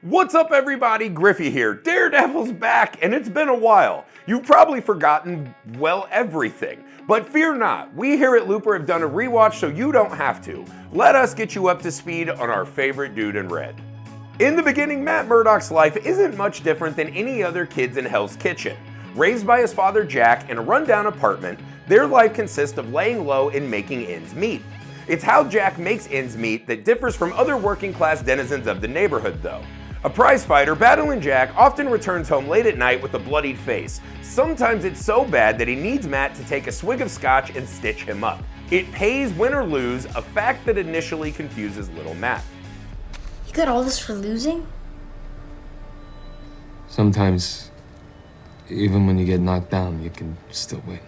What's up everybody, Griffey here. Daredevil's back and it's been a while. You've probably forgotten, well, everything. But fear not, we here at Looper have done a rewatch so you don't have to. Let us get you up to speed on our favorite dude in red. In the beginning, Matt Murdock's life isn't much different than any other kids in Hell's Kitchen. Raised by his father Jack in a rundown apartment, their life consists of laying low and making ends meet. It's how Jack makes ends meet that differs from other working class denizens of the neighborhood though. A prizefighter, Battling Jack often returns home late at night with a bloodied face. Sometimes it's so bad that he needs Matt to take a swig of scotch and stitch him up. It pays win or lose, a fact that initially confuses little Matt. You got all this for losing? Sometimes, even when you get knocked down, you can still win.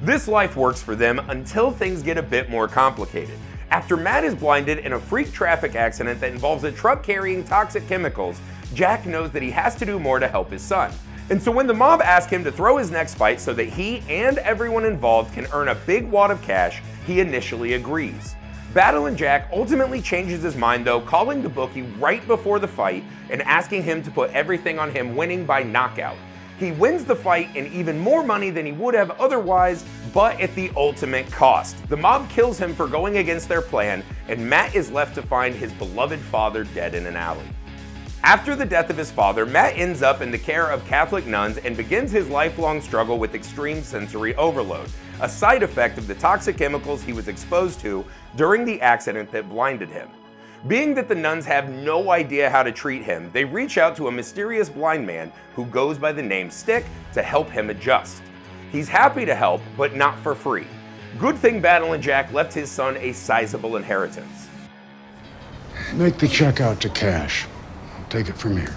This life works for them until things get a bit more complicated. After Matt is blinded in a freak traffic accident that involves a truck carrying toxic chemicals, Jack knows that he has to do more to help his son. And so when the mob asks him to throw his next fight so that he and everyone involved can earn a big wad of cash, he initially agrees. Battling Jack ultimately changes his mind though, calling the bookie right before the fight and asking him to put everything on him winning by knockout. He wins the fight and even more money than he would have otherwise, but at the ultimate cost. The mob kills him for going against their plan, and Matt is left to find his beloved father dead in an alley. After the death of his father, Matt ends up in the care of Catholic nuns and begins his lifelong struggle with extreme sensory overload, a side effect of the toxic chemicals he was exposed to during the accident that blinded him. Being that the nuns have no idea how to treat him, they reach out to a mysterious blind man who goes by the name Stick to help him adjust. He's happy to help, but not for free. Good thing Battling Jack left his son a sizable inheritance. Make the check out to cash. I'll take it from here.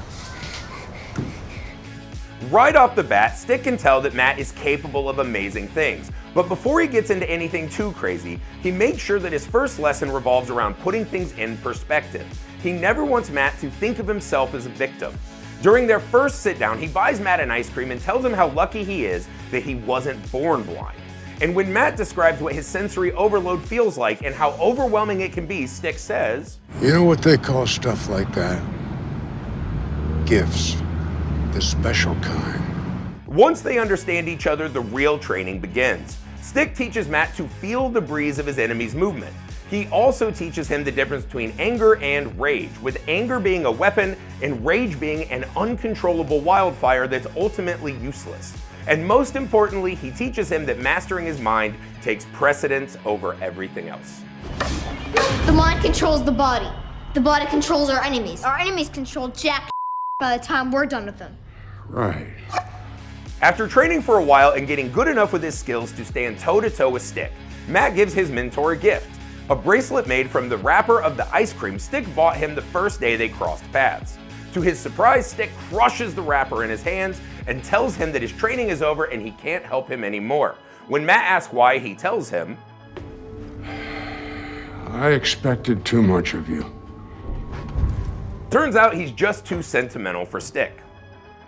Right off the bat, Stick can tell that Matt is capable of amazing things. But before he gets into anything too crazy, he makes sure that his first lesson revolves around putting things in perspective. He never wants Matt to think of himself as a victim. During their first sit down, he buys Matt an ice cream and tells him how lucky he is that he wasn't born blind. And when Matt describes what his sensory overload feels like and how overwhelming it can be, Stick says, You know what they call stuff like that? Gifts. The special kind. Once they understand each other, the real training begins. Stick teaches Matt to feel the breeze of his enemy's movement. He also teaches him the difference between anger and rage, with anger being a weapon and rage being an uncontrollable wildfire that's ultimately useless. And most importantly, he teaches him that mastering his mind takes precedence over everything else. The mind controls the body. The body controls our enemies. Our enemies control Jack by the time we're done with them. Right. After training for a while and getting good enough with his skills to stand toe-to-toe with Stick, Matt gives his mentor a gift. A bracelet made from the wrapper of the ice cream Stick bought him the first day they crossed paths. To his surprise, Stick crushes the wrapper in his hands and tells him that his training is over and he can't help him anymore. When Matt asks why, he tells him, I expected too much of you. Turns out he's just too sentimental for Stick.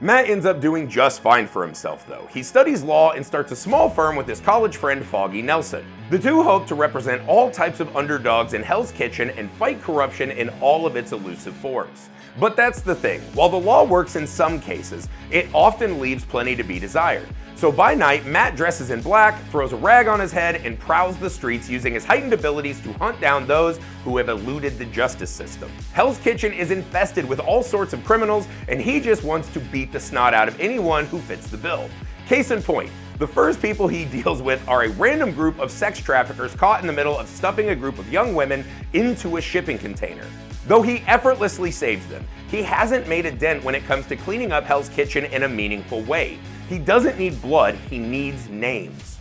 Matt ends up doing just fine for himself though. He studies law and starts a small firm with his college friend Foggy Nelson. The two hope to represent all types of underdogs in Hell's Kitchen and fight corruption in all of its elusive forms. But that's the thing, while the law works in some cases, it often leaves plenty to be desired. So by night, Matt dresses in black, throws a rag on his head, and prowls the streets using his heightened abilities to hunt down those who have eluded the justice system. Hell's Kitchen is infested with all sorts of criminals, and he just wants to beat the snot out of anyone who fits the bill. Case in point, the first people he deals with are a random group of sex traffickers caught in the middle of stuffing a group of young women into a shipping container. Though he effortlessly saves them, he hasn't made a dent when it comes to cleaning up Hell's Kitchen in a meaningful way. He doesn't need blood, he needs names.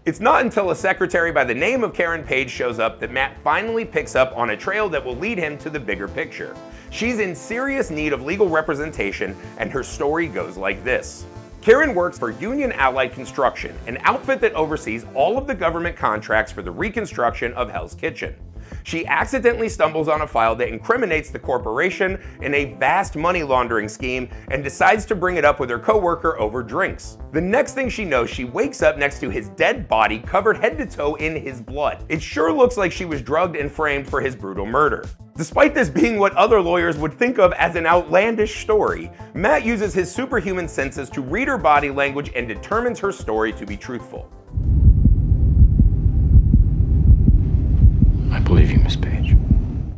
It's not until a secretary by the name of Karen Page shows up that Matt finally picks up on a trail that will lead him to the bigger picture. She's in serious need of legal representation, and her story goes like this. Karen works for Union Allied Construction, an outfit that oversees all of the government contracts for the reconstruction of Hell's Kitchen. She accidentally stumbles on a file that incriminates the corporation in a vast money laundering scheme and decides to bring it up with her coworker over drinks. The next thing she knows, she wakes up next to his dead body covered head to toe in his blood. It sure looks like she was drugged and framed for his brutal murder. Despite this being what other lawyers would think of as an outlandish story, Matt uses his superhuman senses to read her body language and determines her story to be truthful. I believe you, Miss Page.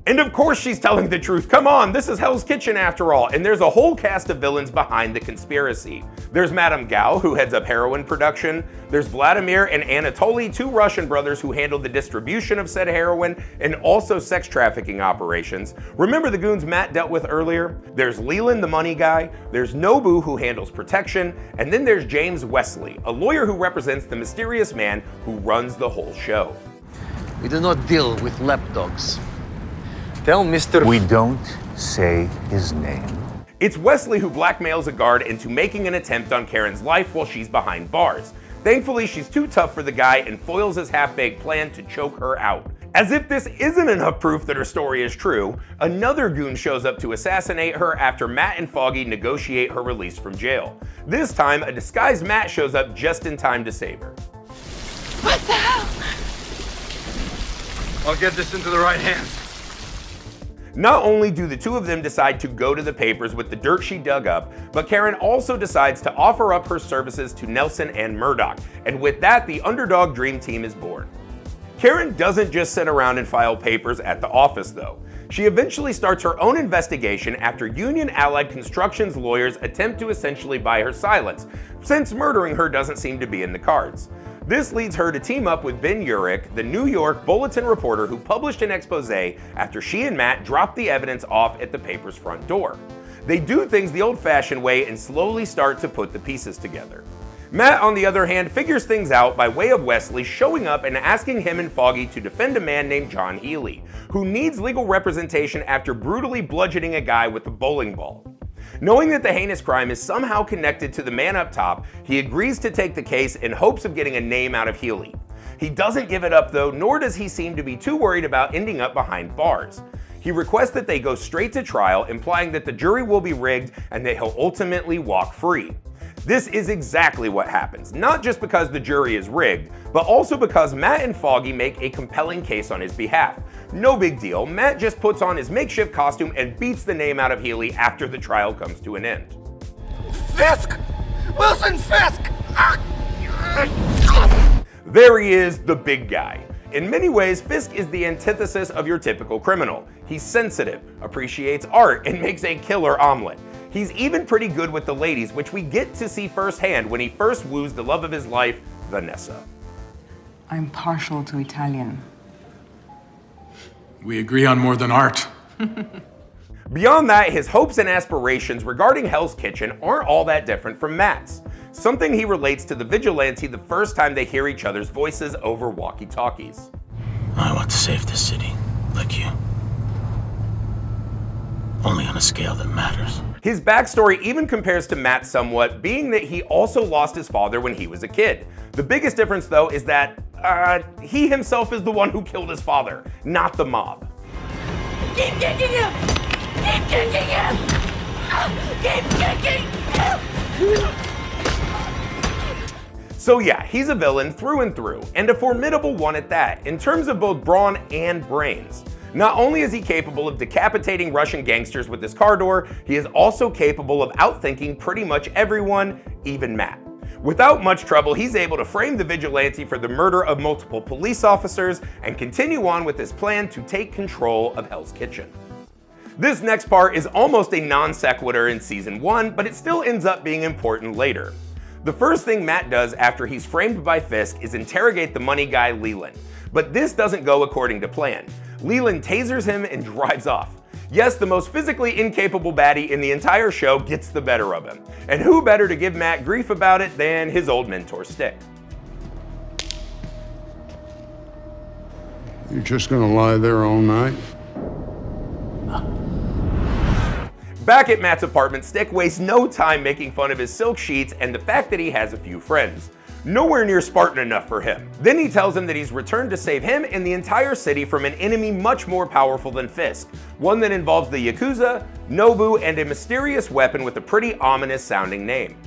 And of course she's telling the truth. Come on, this is Hell's Kitchen after all, and there's a whole cast of villains behind the conspiracy. There's Madame Gao, who heads up heroin production. There's Vladimir and Anatoly, two Russian brothers who handle the distribution of said heroin and also sex trafficking operations. Remember the goons Matt dealt with earlier? There's Leland, the money guy. There's Nobu, who handles protection. And then there's James Wesley, a lawyer who represents the mysterious man who runs the whole show. We do not deal with lapdogs. Tell Mr. We don't say his name. It's Wesley who blackmails a guard into making an attempt on Karen's life while she's behind bars. Thankfully, she's too tough for the guy and foils his half-baked plan to choke her out. As if this isn't enough proof that her story is true, another goon shows up to assassinate her after Matt and Foggy negotiate her release from jail. This time, a disguised Matt shows up just in time to save her. What the hell? I'll get this into the right hands. Not only do the two of them decide to go to the papers with the dirt she dug up, but Karen also decides to offer up her services to Nelson and Murdoch, and with that, the underdog dream team is born. Karen doesn't just sit around and file papers at the office though. She eventually starts her own investigation after Union Allied Construction's lawyers attempt to essentially buy her silence, since murdering her doesn't seem to be in the cards. This leads her to team up with Ben Urich, the New York Bulletin reporter who published an expose after she and Matt dropped the evidence off at the paper's front door. They do things the old-fashioned way and slowly start to put the pieces together. Matt, on the other hand, figures things out by way of Wesley showing up and asking him and Foggy to defend a man named John Healy, who needs legal representation after brutally bludgeoning a guy with a bowling ball. Knowing that the heinous crime is somehow connected to the man up top, he agrees to take the case in hopes of getting a name out of Healy. He doesn't give it up though, nor does he seem to be too worried about ending up behind bars. He requests that they go straight to trial, implying that the jury will be rigged and that he'll ultimately walk free. This is exactly what happens, not just because the jury is rigged, but also because Matt and Foggy make a compelling case on his behalf. No big deal, Matt just puts on his makeshift costume and beats the name out of Healy after the trial comes to an end. Fisk! Wilson Fisk! There he is, the big guy. In many ways, Fisk is the antithesis of your typical criminal. He's sensitive, appreciates art, and makes a killer omelet. He's even pretty good with the ladies, which we get to see firsthand when he first woos the love of his life, Vanessa. I'm partial to Italian. We agree on more than art. Beyond that, his hopes and aspirations regarding Hell's Kitchen aren't all that different from Matt's. Something he relates to the Vigilante the first time they hear each other's voices over walkie-talkies. I want to save this city, like you. Only on a scale that matters. His backstory even compares to Matt somewhat, being that he also lost his father when he was a kid. The biggest difference though is that he himself is the one who killed his father, not the mob. Keep kicking him! Keep kicking him! Keep kicking him! So yeah, he's a villain through and through, and a formidable one at that, in terms of both brawn and brains. Not only is he capable of decapitating Russian gangsters with his car door, he is also capable of outthinking pretty much everyone, even Matt. Without much trouble, he's able to frame the Vigilante for the murder of multiple police officers and continue on with his plan to take control of Hell's Kitchen. This next part is almost a non sequitur in season 1, but it still ends up being important later. The first thing Matt does after he's framed by Fisk is interrogate the money guy Leland. But this doesn't go according to plan. Leland tasers him and drives off. Yes, the most physically incapable baddie in the entire show gets the better of him. And who better to give Matt grief about it than his old mentor Stick? You're just gonna lie there all night? Back at Matt's apartment, Stick wastes no time making fun of his silk sheets and the fact that he has a few friends. Nowhere near Spartan enough for him. Then he tells him that he's returned to save him and the entire city from an enemy much more powerful than Fisk, one that involves the Yakuza, Nobu, and a mysterious weapon with a pretty ominous sounding name.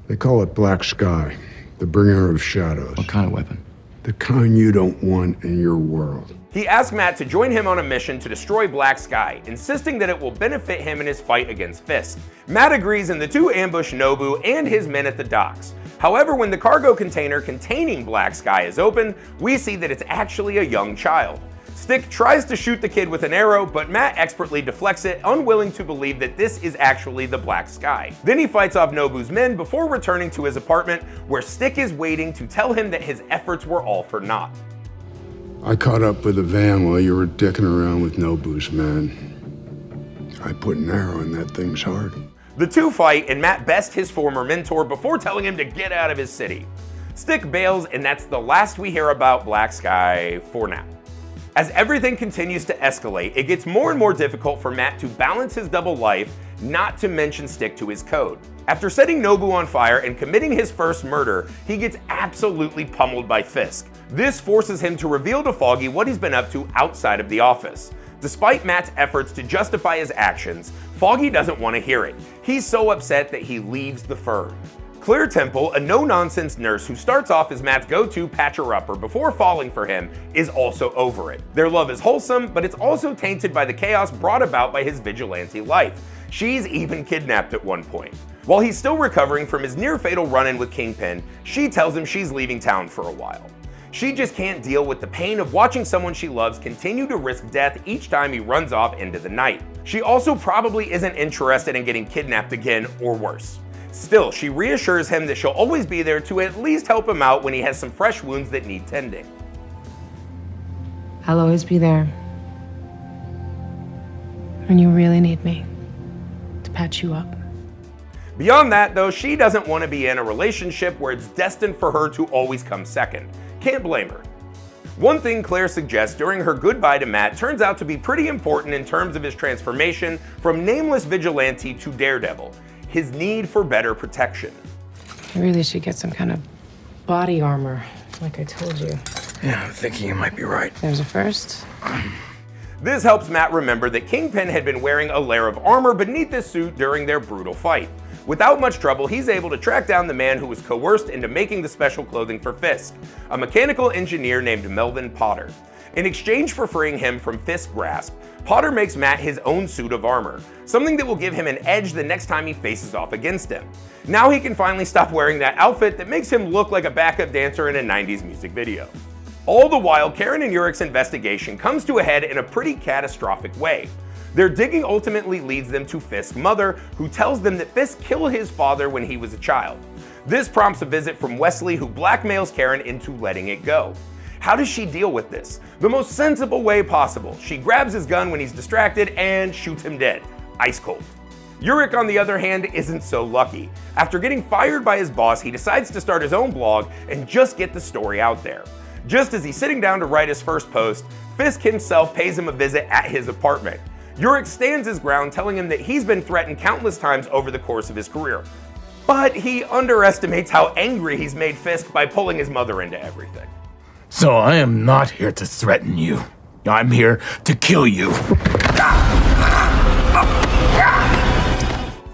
They call it Black Sky, the bringer of shadows. What kind of weapon? The kind you don't want in your world. He asks Matt to join him on a mission to destroy Black Sky, insisting that it will benefit him in his fight against Fisk. Matt agrees and the two ambush Nobu and his men at the docks. However, when the cargo container containing Black Sky is opened, we see that it's actually a young child. Stick tries to shoot the kid with an arrow, but Matt expertly deflects it, unwilling to believe that this is actually the Black Sky. Then he fights off Nobu's men before returning to his apartment, where Stick is waiting to tell him that his efforts were all for naught. I caught up with the van while you were dicking around with Nobu's men. I put an arrow in that thing's heart. The two fight, and Matt bests his former mentor before telling him to get out of his city. Stick bails, and that's the last we hear about Black Sky for now. As everything continues to escalate, it gets more and more difficult for Matt to balance his double life, not to mention stick to his code. After setting Nobu on fire and committing his first murder, he gets absolutely pummeled by Fisk. This forces him to reveal to Foggy what he's been up to outside of the office. Despite Matt's efforts to justify his actions, Foggy doesn't want to hear it. He's so upset that he leaves the firm. Claire Temple, a no-nonsense nurse who starts off as Matt's go-to patcher-upper before falling for him, is also over it. Their love is wholesome, but it's also tainted by the chaos brought about by his vigilante life. She's even kidnapped at one point. While he's still recovering from his near-fatal run-in with Kingpin, she tells him she's leaving town for a while. She just can't deal with the pain of watching someone she loves continue to risk death each time he runs off into the night. She also probably isn't interested in getting kidnapped again, or worse. Still, she reassures him that she'll always be there to at least help him out when he has some fresh wounds that need tending. I'll always be there when you really need me to patch you up. Beyond that, though, she doesn't want to be in a relationship where it's destined for her to always come second. Can't blame her. One thing Claire suggests during her goodbye to Matt turns out to be pretty important in terms of his transformation from nameless vigilante to Daredevil: his need for better protection. I really should get some kind of body armor, like I told you. Yeah, I'm thinking you might be right. There's a first. This helps Matt remember that Kingpin had been wearing a layer of armor beneath his suit during their brutal fight. Without much trouble, he's able to track down the man who was coerced into making the special clothing for Fisk, a mechanical engineer named Melvin Potter. In exchange for freeing him from Fisk's grasp, Potter makes Matt his own suit of armor, something that will give him an edge the next time he faces off against him. Now he can finally stop wearing that outfit that makes him look like a backup dancer in a 90s music video. All the while, Karen and Urich's investigation comes to a head in a pretty catastrophic way. Their digging ultimately leads them to Fisk's mother, who tells them that Fisk killed his father when he was a child. This prompts a visit from Wesley, who blackmails Karen into letting it go. How does she deal with this? The most sensible way possible. She grabs his gun when he's distracted and shoots him dead. Ice cold. Urich, on the other hand, isn't so lucky. After getting fired by his boss, he decides to start his own blog and just get the story out there. Just as he's sitting down to write his first post, Fisk himself pays him a visit at his apartment. Urich stands his ground, telling him that he's been threatened countless times over the course of his career. But he underestimates how angry he's made Fisk by pulling his mother into everything. So I am not here to threaten you. I'm here to kill you.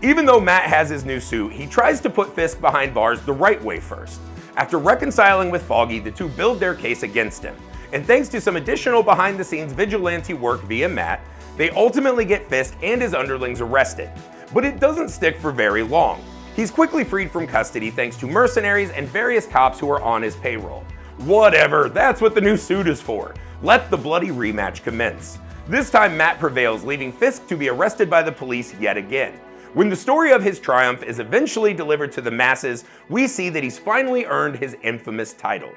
Even though Matt has his new suit, he tries to put Fisk behind bars the right way first. After reconciling with Foggy, the two build their case against him. And thanks to some additional behind-the-scenes vigilante work via Matt, they ultimately get Fisk and his underlings arrested. But it doesn't stick for very long. He's quickly freed from custody thanks to mercenaries and various cops who are on his payroll. Whatever, that's what the new suit is for. Let the bloody rematch commence. This time Matt prevails, leaving Fisk to be arrested by the police yet again. When the story of his triumph is eventually delivered to the masses, we see that he's finally earned his infamous title.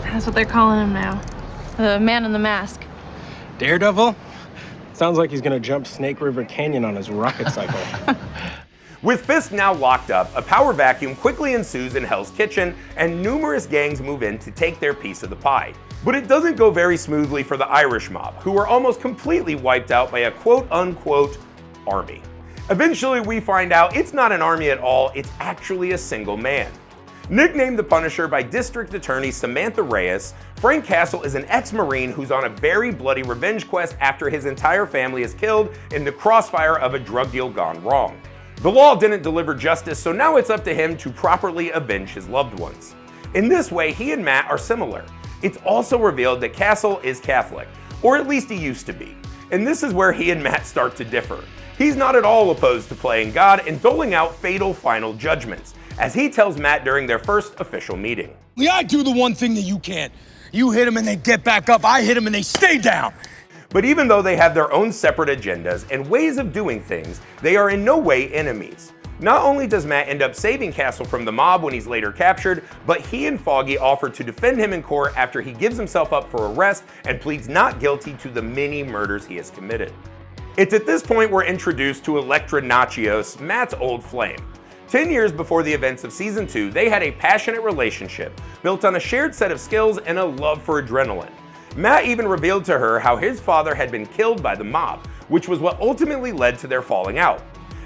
That's what they're calling him now. The man in the mask. Daredevil? Sounds like he's gonna jump Snake River Canyon on his rocket cycle. With Fisk now locked up, a power vacuum quickly ensues in Hell's Kitchen, and numerous gangs move in to take their piece of the pie. But it doesn't go very smoothly for the Irish mob, who are almost completely wiped out by a quote-unquote army. Eventually we find out it's not an army at all, it's actually a single man. Nicknamed the Punisher by District Attorney Samantha Reyes, Frank Castle is an ex-Marine who's on a very bloody revenge quest after his entire family is killed in the crossfire of a drug deal gone wrong. The law didn't deliver justice, so now it's up to him to properly avenge his loved ones. In this way, he and Matt are similar. It's also revealed that Castle is Catholic, or at least he used to be. And this is where he and Matt start to differ. He's not at all opposed to playing God and doling out fatal final judgments, as he tells Matt during their first official meeting. I do the one thing that you can't. You hit them and they get back up. I hit them and they stay down. But even though they have their own separate agendas and ways of doing things, they are in no way enemies. Not only does Matt end up saving Castle from the mob when he's later captured, but he and Foggy offer to defend him in court after he gives himself up for arrest and pleads not guilty to the many murders he has committed. It's at this point we're introduced to Elektra Nachios, Matt's old flame. 10 years before the events of Season 2, they had a passionate relationship built on a shared set of skills and a love for adrenaline. Matt even revealed to her how his father had been killed by the mob, which was what ultimately led to their falling out.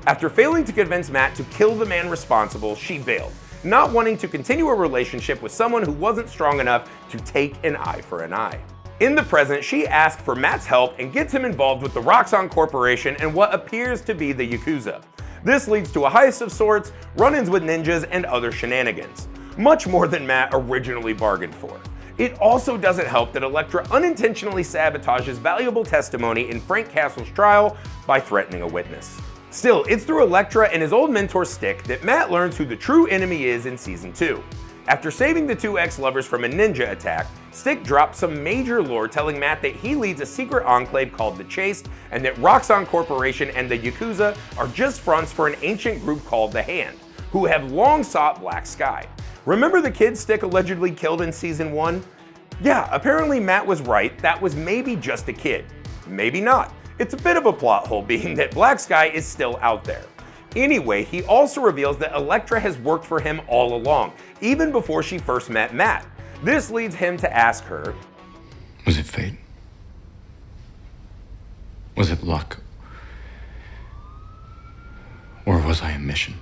After failing to convince Matt to kill the man responsible, she bailed, not wanting to continue a relationship with someone who wasn't strong enough to take an eye for an eye. In the present, she asked for Matt's help and gets him involved with the Roxxon Corporation and what appears to be the Yakuza. This leads to a heist of sorts, run-ins with ninjas, and other shenanigans. Much more than Matt originally bargained for. It also doesn't help that Elektra unintentionally sabotages valuable testimony in Frank Castle's trial by threatening a witness. Still, it's through Elektra and his old mentor Stick that Matt learns who the true enemy is in Season 2. After saving the two ex-lovers from a ninja attack, Stick drops some major lore telling Matt that he leads a secret enclave called the Chaste, and that Roxxon Corporation and the Yakuza are just fronts for an ancient group called the Hand, who have long sought Black Sky. Remember the kid Stick allegedly killed in Season 1? Yeah, apparently Matt was right, that was maybe just a kid. Maybe not. It's a bit of a plot hole being that Black Sky is still out there. Anyway, he also reveals that Elektra has worked for him all along, even before she first met Matt. This leads him to ask her, was it fate? Was it luck? Or was I a mission?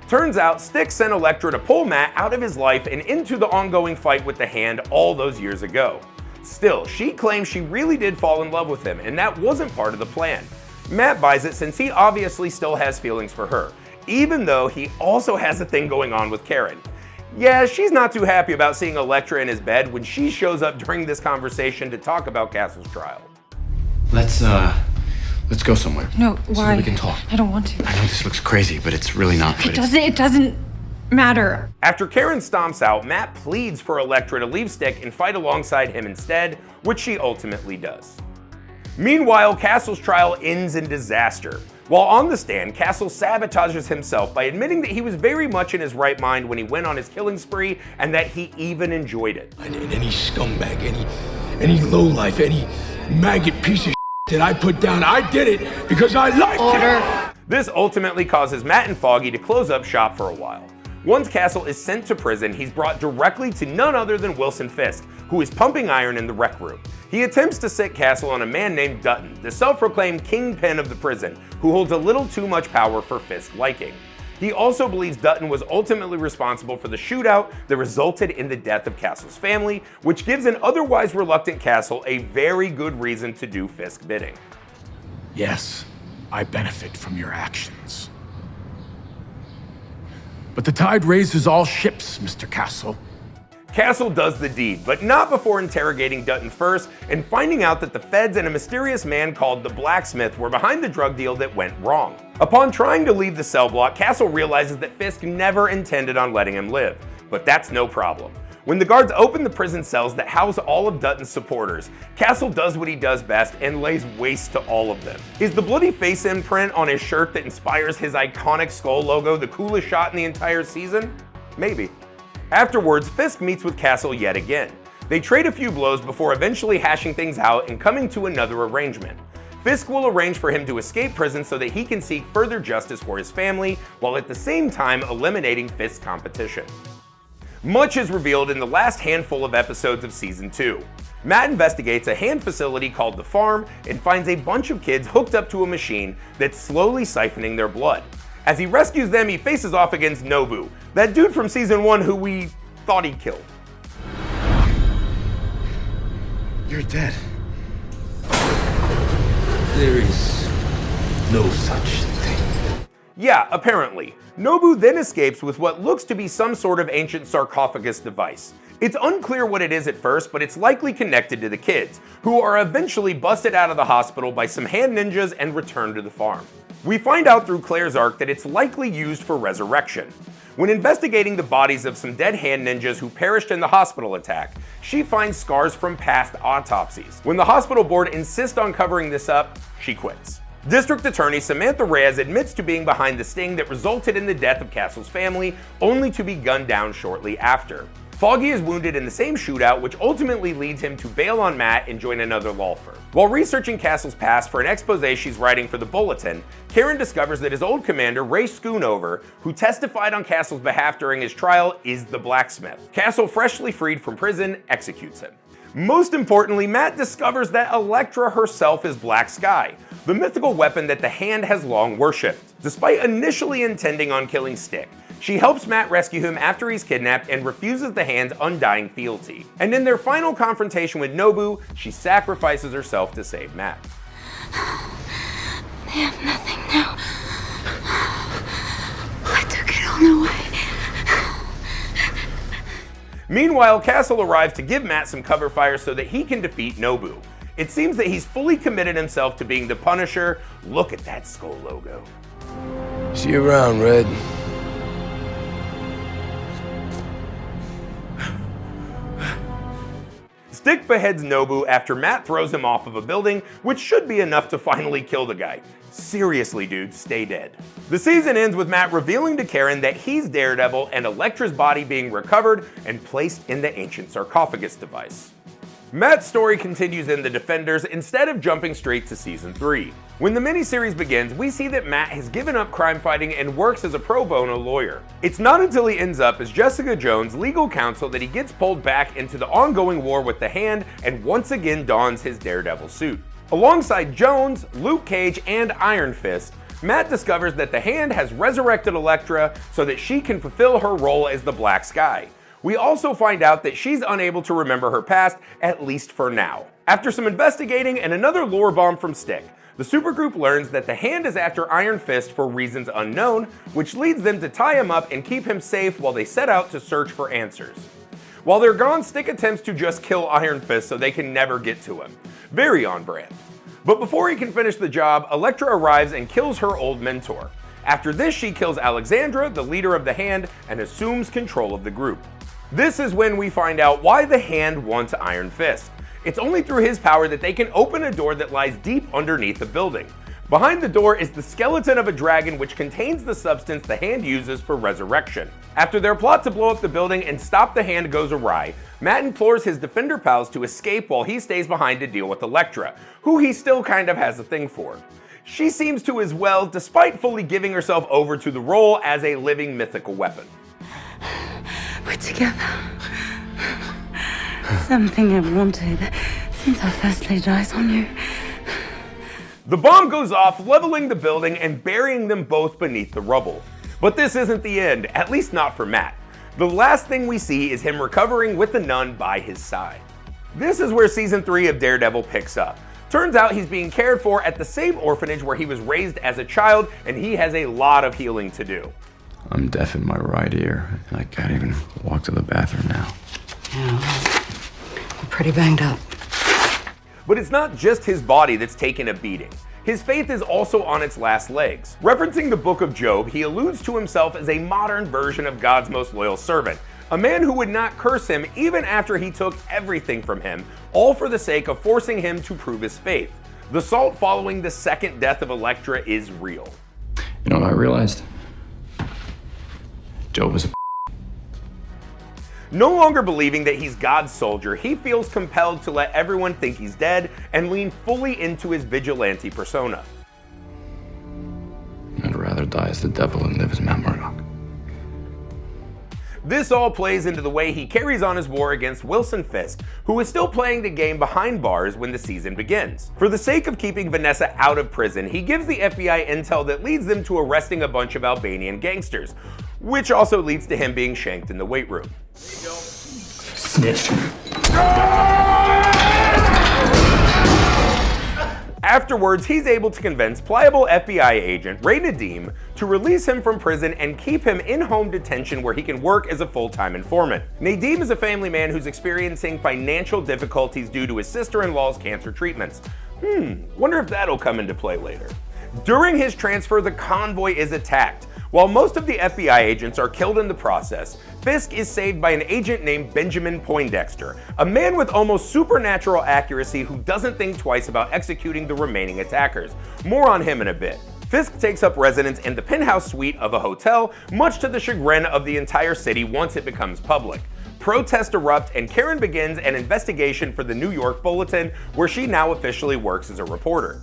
Turns out Stick sent Elektra to pull Matt out of his life and into the ongoing fight with the Hand all those years ago. Still, she claims she really did fall in love with him, and that wasn't part of the plan. Matt buys it since he obviously still has feelings for her, even though he also has a thing going on with Karen. Yeah, she's not too happy about seeing Elektra in his bed when she shows up during this conversation to talk about Castle's trial. Let's go somewhere. No, So why? that we can talk. I don't want to. I know this looks crazy, but it's really not. It doesn't matter. After Karen stomps out, Matt pleads for Elektra to leave Stick and fight alongside him instead, which she ultimately does. Meanwhile, Castle's trial ends in disaster. While on the stand, Castle sabotages himself by admitting that he was very much in his right mind when he went on his killing spree, and that he even enjoyed it. And any scumbag, any lowlife, any maggot piece of that I put down, I did it because I liked it. This ultimately causes Matt and Foggy to close up shop for a while. Once Castle is sent to prison, he's brought directly to none other than Wilson Fisk, who is pumping iron in the rec room. He attempts to set Castle on a man named Dutton, the self-proclaimed kingpin of the prison, who holds a little too much power for Fisk's liking. He also believes Dutton was ultimately responsible for the shootout that resulted in the death of Castle's family, which gives an otherwise reluctant Castle a very good reason to do Fisk bidding. Yes, I benefit from your actions. But the tide raises all ships, Mr. Castle. Castle does the deed, but not before interrogating Dutton first and finding out that the feds and a mysterious man called the Blacksmith were behind the drug deal that went wrong. Upon trying to leave the cell block, Castle realizes that Fisk never intended on letting him live, but that's no problem. When the guards open the prison cells that house all of Dutton's supporters, Castle does what he does best and lays waste to all of them. Is the bloody face imprint on his shirt that inspires his iconic skull logo the coolest shot in the entire season? Maybe. Afterwards, Fisk meets with Castle yet again. They trade a few blows before eventually hashing things out and coming to another arrangement. Fisk will arrange for him to escape prison so that he can seek further justice for his family, while at the same time eliminating Fisk's competition. Much is revealed in the last handful of episodes of Season 2. Matt investigates a hand facility called The Farm and finds a bunch of kids hooked up to a machine that's slowly siphoning their blood. As he rescues them, he faces off against Nobu, that dude from season 1 who we thought he killed. You're dead. There is no such thing. Yeah, apparently. Nobu then escapes with what looks to be some sort of ancient sarcophagus device. It's unclear what it is at first, but it's likely connected to the kids, who are eventually busted out of the hospital by some hand ninjas and returned to the farm. We find out through Claire's arc that it's likely used for resurrection. When investigating the bodies of some dead hand ninjas who perished in the hospital attack, she finds scars from past autopsies. When the hospital board insists on covering this up, she quits. District Attorney Samantha Reyes admits to being behind the sting that resulted in the death of Castle's family, only to be gunned down shortly after. Foggy is wounded in the same shootout, which ultimately leads him to bail on Matt and join another law firm. While researching Castle's past for an expose she's writing for the Bulletin, Karen discovers that his old commander, Ray Schoonover, who testified on Castle's behalf during his trial, is the blacksmith. Castle, freshly freed from prison, executes him. Most importantly, Matt discovers that Elektra herself is Black Sky, the mythical weapon that the Hand has long worshipped. Despite initially intending on killing Stick, she helps Matt rescue him after he's kidnapped and refuses the Hand's undying fealty. And in their final confrontation with Nobu, she sacrifices herself to save Matt. They have nothing now. I took it all away. Meanwhile, Castle arrives to give Matt some cover fire so that he can defeat Nobu. It seems that he's fully committed himself to being the Punisher. Look at that skull logo. See you around, Red. Stick beheads Nobu after Matt throws him off of a building, which should be enough to finally kill the guy. Seriously, dude, stay dead. The season ends with Matt revealing to Karen that he's Daredevil and Elektra's body being recovered and placed in the ancient sarcophagus device. Matt's story continues in The Defenders instead of jumping straight to season 3. When the miniseries begins, we see that Matt has given up crime fighting and works as a pro bono lawyer. It's not until he ends up as Jessica Jones' legal counsel that he gets pulled back into the ongoing war with the Hand and once again dons his Daredevil suit. Alongside Jones, Luke Cage, and Iron Fist, Matt discovers that the Hand has resurrected Elektra so that she can fulfill her role as the Black Sky. We also find out that she's unable to remember her past, at least for now. After some investigating and another lore bomb from Stick, the supergroup learns that the Hand is after Iron Fist for reasons unknown, which leads them to tie him up and keep him safe while they set out to search for answers. While they're gone, Stick attempts to just kill Iron Fist so they can never get to him. Very on brand. But before he can finish the job, Elektra arrives and kills her old mentor. After this, she kills Alexandra, the leader of the Hand, and assumes control of the group. This is when we find out why the Hand wants Iron Fist. It's only through his power that they can open a door that lies deep underneath the building. Behind the door is the skeleton of a dragon which contains the substance the Hand uses for resurrection. After their plot to blow up the building and stop the Hand goes awry, Matt implores his Defender pals to escape while he stays behind to deal with Elektra, who he still kind of has a thing for. She seems to as well, despite fully giving herself over to the role as a living mythical weapon. We're together. Something I've wanted since I first laid eyes on you. The bomb goes off, leveling the building and burying them both beneath the rubble. But this isn't the end, at least not for Matt. The last thing we see is him recovering with the nun by his side. This is where season 3 of Daredevil picks up. Turns out he's being cared for at the same orphanage where he was raised as a child, and he has a lot of healing to do. I'm deaf in my right ear, and I can't even walk to the bathroom now. Yeah, I'm pretty banged up. But it's not just his body that's taken a beating. His faith is also on its last legs. Referencing the book of Job, he alludes to himself as a modern version of God's most loyal servant, a man who would not curse him even after he took everything from him, all for the sake of forcing him to prove his faith. The salt following the second death of Elektra is real. You know what I realized? Job was a No longer believing that he's God's soldier, he feels compelled to let everyone think he's dead and lean fully into his vigilante persona. I'd rather die as the devil than live as Matt Murdock. This all plays into the way he carries on his war against Wilson Fisk, who is still playing the game behind bars when the season begins. For the sake of keeping Vanessa out of prison, he gives the FBI intel that leads them to arresting a bunch of Albanian gangsters, which also leads to him being shanked in the weight room. Snitch. Afterwards, he's able to convince pliable FBI agent Ray Nadeem to release him from prison and keep him in home detention where he can work as a full-time informant. Nadeem is a family man who's experiencing financial difficulties due to his sister-in-law's cancer treatments. Wonder if that'll come into play later. During his transfer, the convoy is attacked. While most of the FBI agents are killed in the process, Fisk is saved by an agent named Benjamin Poindexter, a man with almost supernatural accuracy who doesn't think twice about executing the remaining attackers. More on him in a bit. Fisk takes up residence in the penthouse suite of a hotel, much to the chagrin of the entire city once it becomes public. Protests erupt and Karen begins an investigation for the New York Bulletin, where she now officially works as a reporter.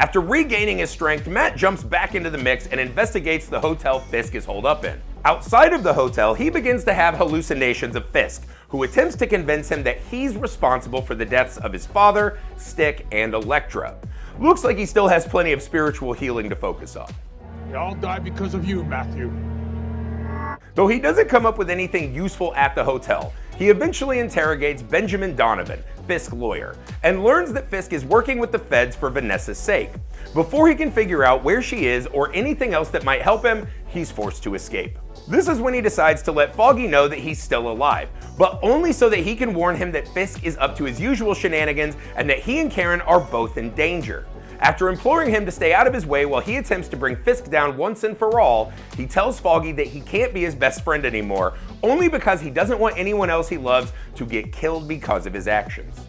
After regaining his strength, Matt jumps back into the mix and investigates the hotel Fisk is holed up in. Outside of the hotel, he begins to have hallucinations of Fisk, who attempts to convince him that he's responsible for the deaths of his father, Stick, and Elektra. Looks like he still has plenty of spiritual healing to focus on. They all died because of you, Matthew. Though he doesn't come up with anything useful at the hotel, he eventually interrogates Benjamin Donovan, Fisk's lawyer, and learns that Fisk is working with the feds for Vanessa's sake. Before he can figure out where she is or anything else that might help him, he's forced to escape. This is when he decides to let Foggy know that he's still alive, but only so that he can warn him that Fisk is up to his usual shenanigans and that he and Karen are both in danger. After imploring him to stay out of his way while he attempts to bring Fisk down once and for all, he tells Foggy that he can't be his best friend anymore, only because he doesn't want anyone else he loves to get killed because of his actions.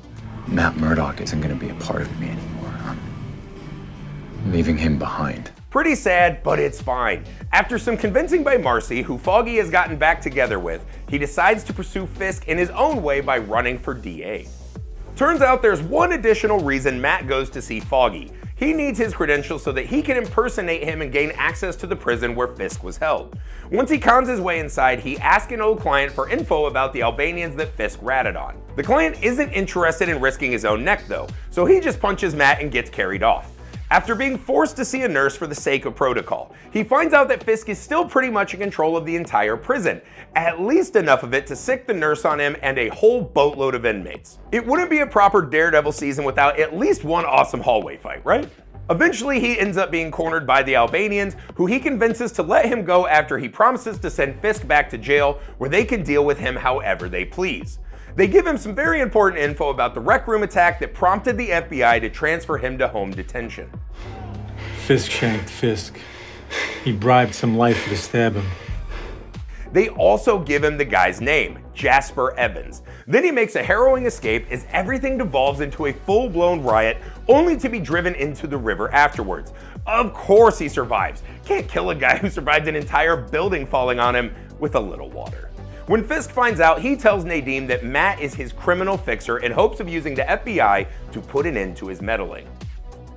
Matt Murdock isn't going to be a part of me anymore. I'm leaving him behind. Pretty sad, but it's fine. After some convincing by Marcy, who Foggy has gotten back together with, he decides to pursue Fisk in his own way by running for DA. Turns out there's one additional reason Matt goes to see Foggy. He needs his credentials so that he can impersonate him and gain access to the prison where Fisk was held. Once he cons his way inside, he asks an old client for info about the Albanians that Fisk ratted on. The client isn't interested in risking his own neck though, so he just punches Matt and gets carried off. After being forced to see a nurse for the sake of protocol, he finds out that Fisk is still pretty much in control of the entire prison, at least enough of it to sick the nurse on him and a whole boatload of inmates. It wouldn't be a proper Daredevil season without at least one awesome hallway fight, right? Eventually, he ends up being cornered by the Albanians, who he convinces to let him go after he promises to send Fisk back to jail, where they can deal with him however they please. They give him some very important info about the rec room attack that prompted the FBI to transfer him to home detention. Fisk shanked Fisk. He bribed some life to stab him. They also give him the guy's name, Jasper Evans. Then he makes a harrowing escape as everything devolves into a full-blown riot, only to be driven into the river afterwards. Of course he survives. Can't kill a guy who survived an entire building falling on him with a little water. When Fisk finds out, he tells Nadeem that Matt is his criminal fixer in hopes of using the FBI to put an end to his meddling.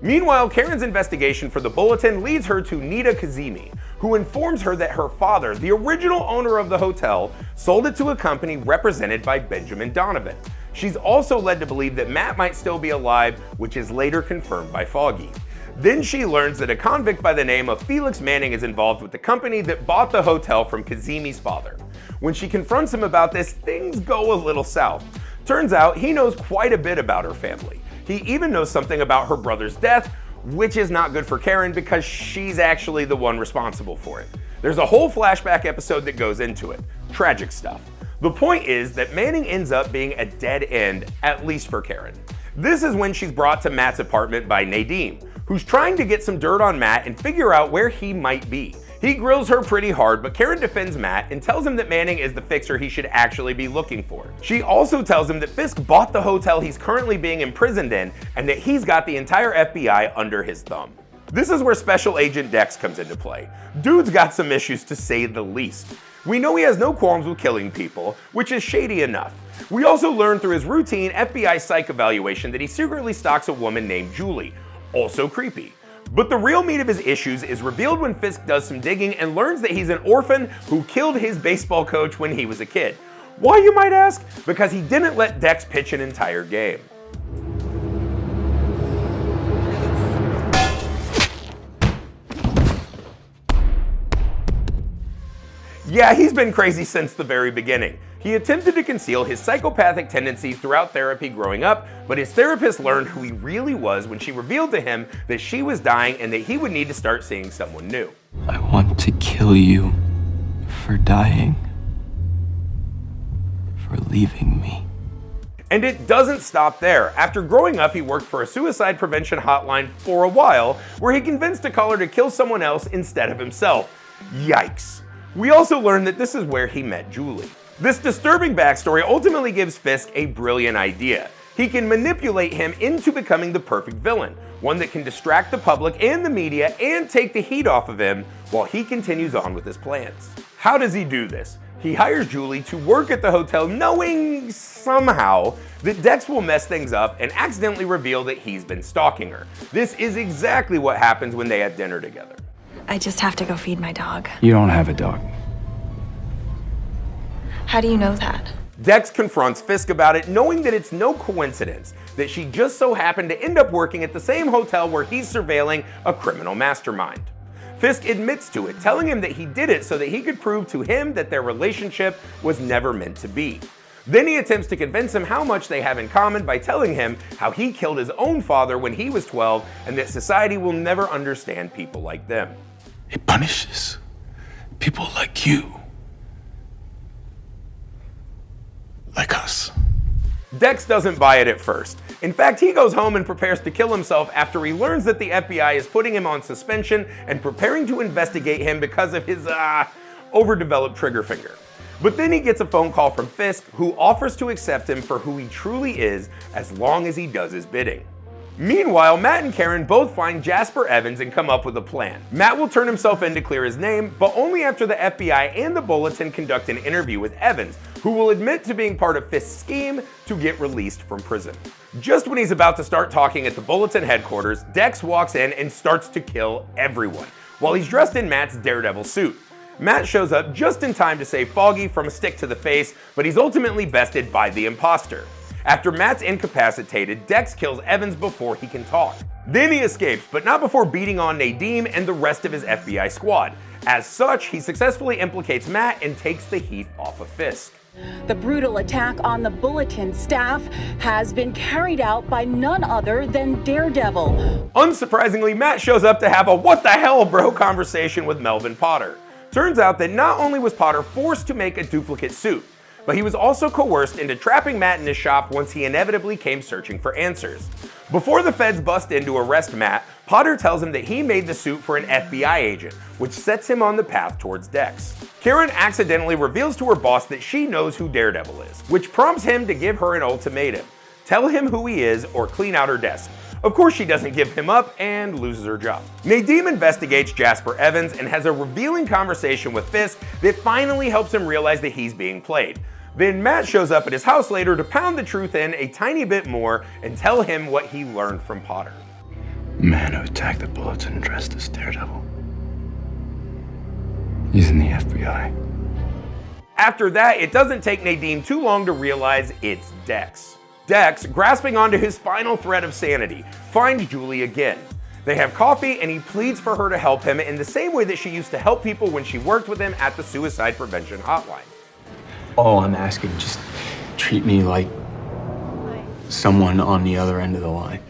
Meanwhile, Karen's investigation for the Bulletin leads her to Nita Kazemi, who informs her that her father, the original owner of the hotel, sold it to a company represented by Benjamin Donovan. She's also led to believe that Matt might still be alive, which is later confirmed by Foggy. Then she learns that a convict by the name of Felix Manning is involved with the company that bought the hotel from Kazemi's father. When she confronts him about this, things go a little south. Turns out he knows quite a bit about her family. He even knows something about her brother's death, which is not good for Karen because she's actually the one responsible for it. There's a whole flashback episode that goes into it. Tragic stuff. The point is that Manning ends up being a dead end, at least for Karen. This is when she's brought to Matt's apartment by Nadeem, who's trying to get some dirt on Matt and figure out where he might be. He grills her pretty hard, but Karen defends Matt and tells him that Manning is the fixer he should actually be looking for. She also tells him that Fisk bought the hotel he's currently being imprisoned in and that he's got the entire FBI under his thumb. This is where Special Agent Dex comes into play. Dude's got some issues to say the least. We know he has no qualms with killing people, which is shady enough. We also learn through his routine FBI psych evaluation that he secretly stalks a woman named Julie, also creepy. But the real meat of his issues is revealed when Fisk does some digging and learns that he's an orphan who killed his baseball coach when he was a kid. Why, you might ask? Because he didn't let Dex pitch an entire game. Yeah, he's been crazy since the very beginning. He attempted to conceal his psychopathic tendencies throughout therapy growing up, but his therapist learned who he really was when she revealed to him that she was dying and that he would need to start seeing someone new. I want to kill you for dying, for leaving me. And it doesn't stop there. After growing up, he worked for a suicide prevention hotline for a while, where he convinced a caller to kill someone else instead of himself. Yikes. We also learned that this is where he met Julie. This disturbing backstory ultimately gives Fisk a brilliant idea. He can manipulate him into becoming the perfect villain, one that can distract the public and the media and take the heat off of him while he continues on with his plans. How does he do this? He hires Julie to work at the hotel, knowing somehow that Dex will mess things up and accidentally reveal that he's been stalking her. This is exactly what happens when they have dinner together. I just have to go feed my dog. You don't have a dog. How do you know that? Dex confronts Fisk about it, knowing that it's no coincidence that she just so happened to end up working at the same hotel where he's surveilling a criminal mastermind. Fisk admits to it, telling him that he did it so that he could prove to him that their relationship was never meant to be. Then he attempts to convince him how much they have in common by telling him how he killed his own father when he was 12 and that society will never understand people like them. It punishes people like you. Like us. Dex doesn't buy it at first. In fact, he goes home and prepares to kill himself after he learns that the FBI is putting him on suspension and preparing to investigate him because of his, overdeveloped trigger finger. But then he gets a phone call from Fisk, who offers to accept him for who he truly is as long as he does his bidding. Meanwhile, Matt and Karen both find Jasper Evans and come up with a plan. Matt will turn himself in to clear his name, but only after the FBI and the Bulletin conduct an interview with Evans, who will admit to being part of Fisk's scheme to get released from prison. Just when he's about to start talking at the Bulletin headquarters, Dex walks in and starts to kill everyone, while he's dressed in Matt's Daredevil suit. Matt shows up just in time to save Foggy from a stick to the face, but he's ultimately bested by the imposter. After Matt's incapacitated, Dex kills Evans before he can talk. Then he escapes, but not before beating on Nadeem and the rest of his FBI squad. As such, he successfully implicates Matt and takes the heat off of Fisk. The brutal attack on the Bulletin staff has been carried out by none other than Daredevil. Unsurprisingly, Matt shows up to have a "what the hell, bro" conversation with Melvin Potter. Turns out that not only was Potter forced to make a duplicate suit, but he was also coerced into trapping Matt in his shop once he inevitably came searching for answers. Before the feds bust in to arrest Matt, Potter tells him that he made the suit for an FBI agent, which sets him on the path towards Dex. Karen accidentally reveals to her boss that she knows who Daredevil is, which prompts him to give her an ultimatum: tell him who he is or clean out her desk. Of course, she doesn't give him up and loses her job. Nadeem investigates Jasper Evans and has a revealing conversation with Fisk that finally helps him realize that he's being played. Then Matt shows up at his house later to pound the truth in a tiny bit more and tell him what he learned from Potter. Man who attacked the Bulletin dressed as Daredevil. He's in the FBI. After that, it doesn't take Nadeem too long to realize it's Dex. Dex, grasping onto his final thread of sanity, finds Julie again. They have coffee and he pleads for her to help him in the same way that she used to help people when she worked with him at the suicide prevention hotline. All I'm asking, just treat me like someone on the other end of the line.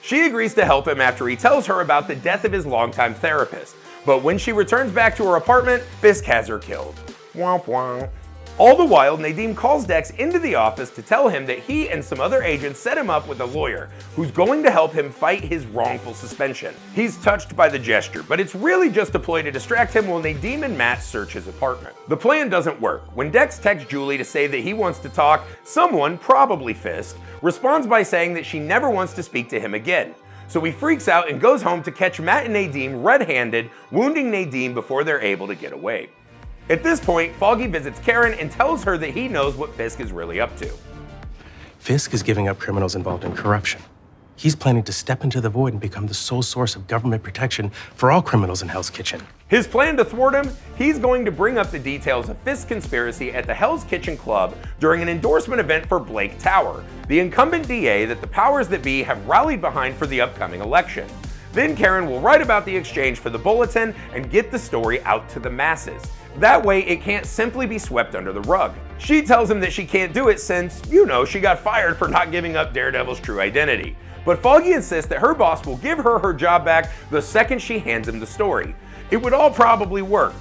She agrees to help him after he tells her about the death of his longtime therapist, but when she returns back to her apartment, Fisk has her killed. Womp womp. All the while, Nadeem calls Dex into the office to tell him that he and some other agents set him up with a lawyer who's going to help him fight his wrongful suspension. He's touched by the gesture, but it's really just a ploy to distract him while Nadeem and Matt search his apartment. The plan doesn't work. When Dex texts Julie to say that he wants to talk, someone, probably Fisk, responds by saying that she never wants to speak to him again. So he freaks out and goes home to catch Matt and Nadeem red-handed, wounding Nadeem before they're able to get away. At this point, Foggy visits Karen and tells her that he knows what Fisk is really up to. Fisk is giving up criminals involved in corruption. He's planning to step into the void and become the sole source of government protection for all criminals in Hell's Kitchen. His plan to thwart him? He's going to bring up the details of Fisk's conspiracy at the Hell's Kitchen Club during an endorsement event for Blake Tower, the incumbent DA that the powers that be have rallied behind for the upcoming election. Then Karen will write about the exchange for the bulletin and get the story out to the masses. That way it can't simply be swept under the rug. She tells him that she can't do it since, she got fired for not giving up Daredevil's true identity. But Foggy insists that her boss will give her her job back the second she hands him the story. It would all probably work,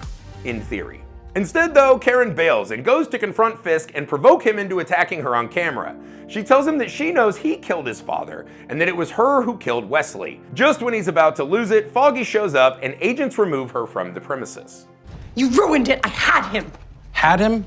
in theory. Instead though, Karen bails and goes to confront Fisk and provoke him into attacking her on camera. She tells him that she knows he killed his father and that it was her who killed Wesley. Just when he's about to lose it, Foggy shows up and agents remove her from the premises. You ruined it. I had him. Had him?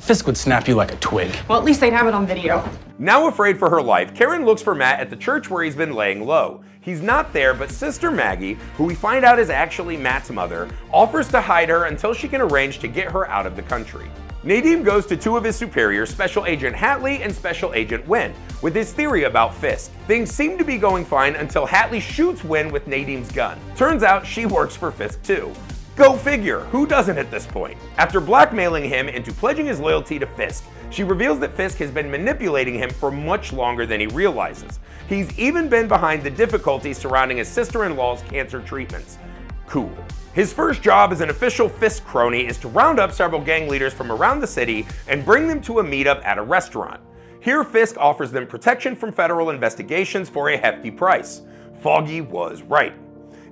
Fisk would snap you like a twig. Well, at least they'd have it on video. Now afraid for her life, Karen looks for Matt at the church where he's been laying low. He's not there, but Sister Maggie, who we find out is actually Matt's mother, offers to hide her until she can arrange to get her out of the country. Nadeem goes to two of his superiors, Special Agent Hatley and Special Agent Wynn, with his theory about Fisk. Things seem to be going fine until Hatley shoots Wynn with Nadeem's gun. Turns out she works for Fisk too. Go figure, who doesn't at this point? After blackmailing him into pledging his loyalty to Fisk, she reveals that Fisk has been manipulating him for much longer than he realizes. He's even been behind the difficulties surrounding his sister-in-law's cancer treatments. Cool. His first job as an official Fisk crony is to round up several gang leaders from around the city and bring them to a meetup at a restaurant. Here Fisk offers them protection from federal investigations for a hefty price. Foggy was right.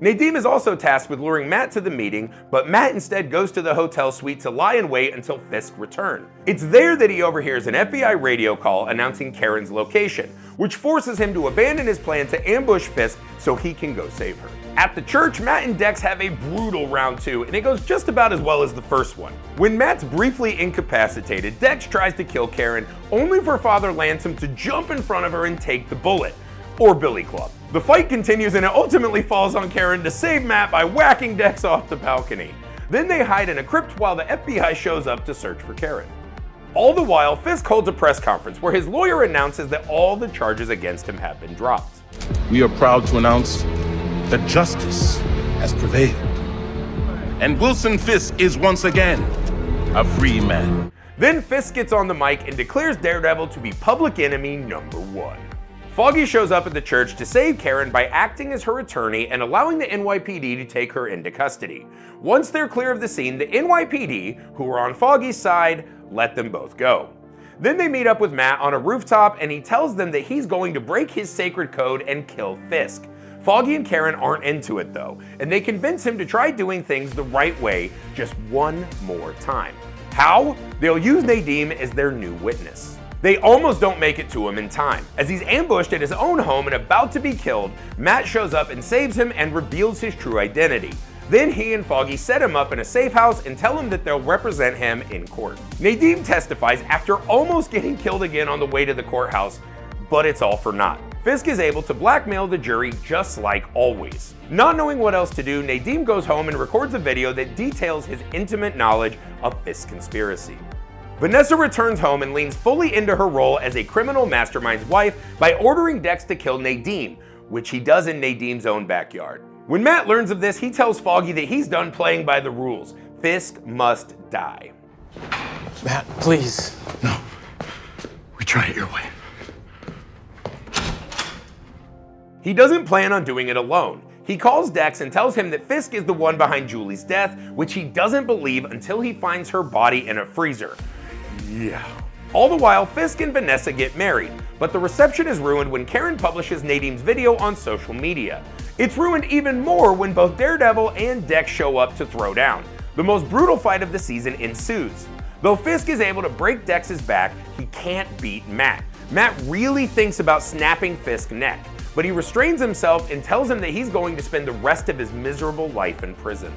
Nadeem is also tasked with luring Matt to the meeting, but Matt instead goes to the hotel suite to lie in wait until Fisk returns. It's there that he overhears an FBI radio call announcing Karen's location, which forces him to abandon his plan to ambush Fisk so he can go save her. At the church, Matt and Dex have a brutal round 2, and it goes just about as well as the first one. When Matt's briefly incapacitated, Dex tries to kill Karen, only for Father Lansom to jump in front of her and take the bullet. Or Billy Club. The fight continues and it ultimately falls on Karen to save Matt by whacking Dex off the balcony. Then they hide in a crypt while the FBI shows up to search for Karen. All the while, Fisk holds a press conference where his lawyer announces that all the charges against him have been dropped. We are proud to announce that justice has prevailed. And Wilson Fisk is once again a free man. Then Fisk gets on the mic and declares Daredevil to be public enemy number 1. Foggy shows up at the church to save Karen by acting as her attorney and allowing the NYPD to take her into custody. Once they're clear of the scene, the NYPD, who are on Foggy's side, let them both go. Then they meet up with Matt on a rooftop and he tells them that he's going to break his sacred code and kill Fisk. Foggy and Karen aren't into it though, and they convince him to try doing things the right way just one more time. How? They'll use Nadeem as their new witness. They almost don't make it to him in time. As he's ambushed at his own home and about to be killed, Matt shows up and saves him and reveals his true identity. Then he and Foggy set him up in a safe house and tell him that they'll represent him in court. Nadeem testifies after almost getting killed again on the way to the courthouse, but it's all for naught. Fisk is able to blackmail the jury just like always. Not knowing what else to do, Nadeem goes home and records a video that details his intimate knowledge of Fisk's conspiracy. Vanessa returns home and leans fully into her role as a criminal mastermind's wife by ordering Dex to kill Nadeem, which he does in Nadeem's own backyard. When Matt learns of this, he tells Foggy that he's done playing by the rules. Fisk must die. Matt, please. No. We try it your way. He doesn't plan on doing it alone. He calls Dex and tells him that Fisk is the one behind Julie's death, which he doesn't believe until he finds her body in a freezer. Yeah. All the while, Fisk and Vanessa get married, but the reception is ruined when Karen publishes Nadeem's video on social media. It's ruined even more when both Daredevil and Dex show up to throw down. The most brutal fight of the season ensues. Though Fisk is able to break Dex's back, he can't beat Matt. Matt really thinks about snapping Fisk's neck, but he restrains himself and tells him that he's going to spend the rest of his miserable life in prison.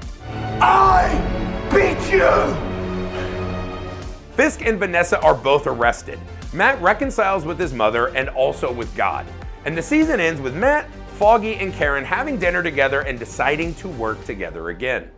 I beat you! Fisk and Vanessa are both arrested. Matt reconciles with his mother and also with God. And the season ends with Matt, Foggy, and Karen having dinner together and deciding to work together again.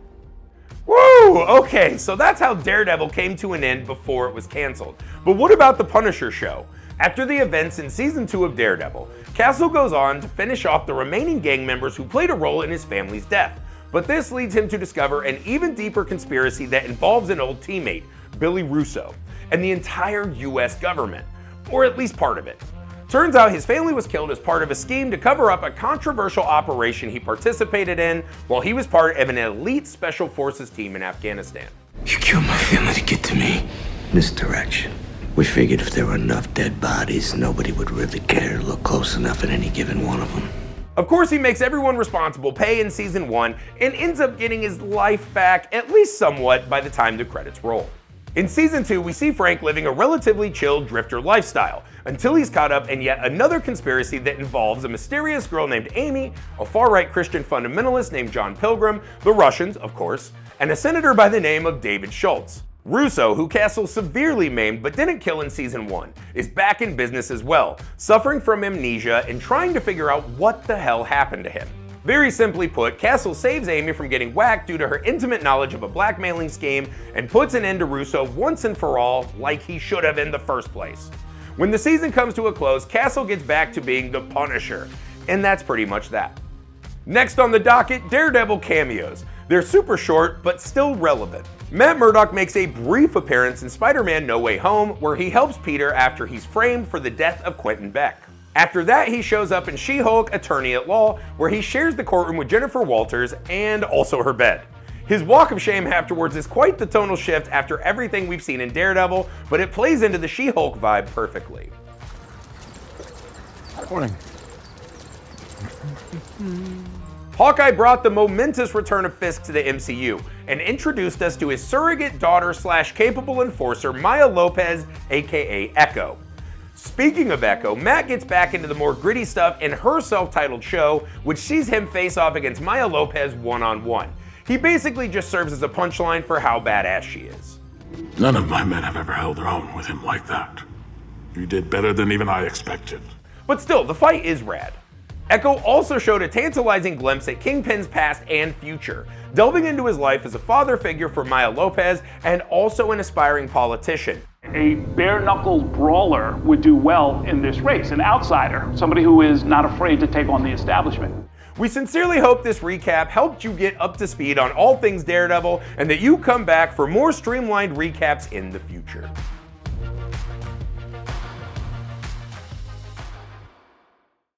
Woo! Okay, so that's how Daredevil came to an end before it was canceled. But what about the Punisher show? After the events in Season 2 of Daredevil, Castle goes on to finish off the remaining gang members who played a role in his family's death, but this leads him to discover an even deeper conspiracy that involves an old teammate, Billy Russo, and the entire US government, or at least part of it. Turns out his family was killed as part of a scheme to cover up a controversial operation he participated in while he was part of an elite special forces team in Afghanistan. You killed my family to get to me. Misdirection. We figured if there were enough dead bodies, nobody would really care to look close enough at any given one of them. Of course, he makes everyone responsible pay in Season 1 and ends up getting his life back, at least somewhat, by the time the credits roll. In Season 2, we see Frank living a relatively chill drifter lifestyle, until he's caught up in yet another conspiracy that involves a mysterious girl named Amy, a far-right Christian fundamentalist named John Pilgrim, the Russians, of course, and a senator by the name of David Schultz. Russo, who Castle severely maimed but didn't kill in Season 1, is back in business as well, suffering from amnesia and trying to figure out what the hell happened to him. Very simply put, Castle saves Amy from getting whacked due to her intimate knowledge of a blackmailing scheme and puts an end to Russo once and for all, like he should have in the first place. When the season comes to a close, Castle gets back to being the Punisher, and that's pretty much that. Next on the docket, Daredevil cameos. They're super short, but still relevant. Matt Murdock makes a brief appearance in Spider-Man No Way Home, where he helps Peter after he's framed for the death of Quentin Beck. After that, he shows up in She-Hulk Attorney at Law, where he shares the courtroom with Jennifer Walters and also her bed. His walk of shame afterwards is quite the tonal shift after everything we've seen in Daredevil, but it plays into the She-Hulk vibe perfectly. Morning. Hawkeye brought the momentous return of Fisk to the MCU and introduced us to his surrogate daughter / capable enforcer Maya Lopez, aka Echo. Speaking of Echo, Matt gets back into the more gritty stuff in her self-titled show, which sees him face off against Maya Lopez one-on-one. He basically just serves as a punchline for how badass she is. None of my men have ever held their own with him like that. You did better than even I expected. But still, the fight is rad. Echo also showed a tantalizing glimpse at Kingpin's past and future, delving into his life as a father figure for Maya Lopez and also an aspiring politician. A bare-knuckled brawler would do well in this race, an outsider, somebody who is not afraid to take on the establishment. We sincerely hope this recap helped you get up to speed on all things Daredevil and that you come back for more streamlined recaps in the future.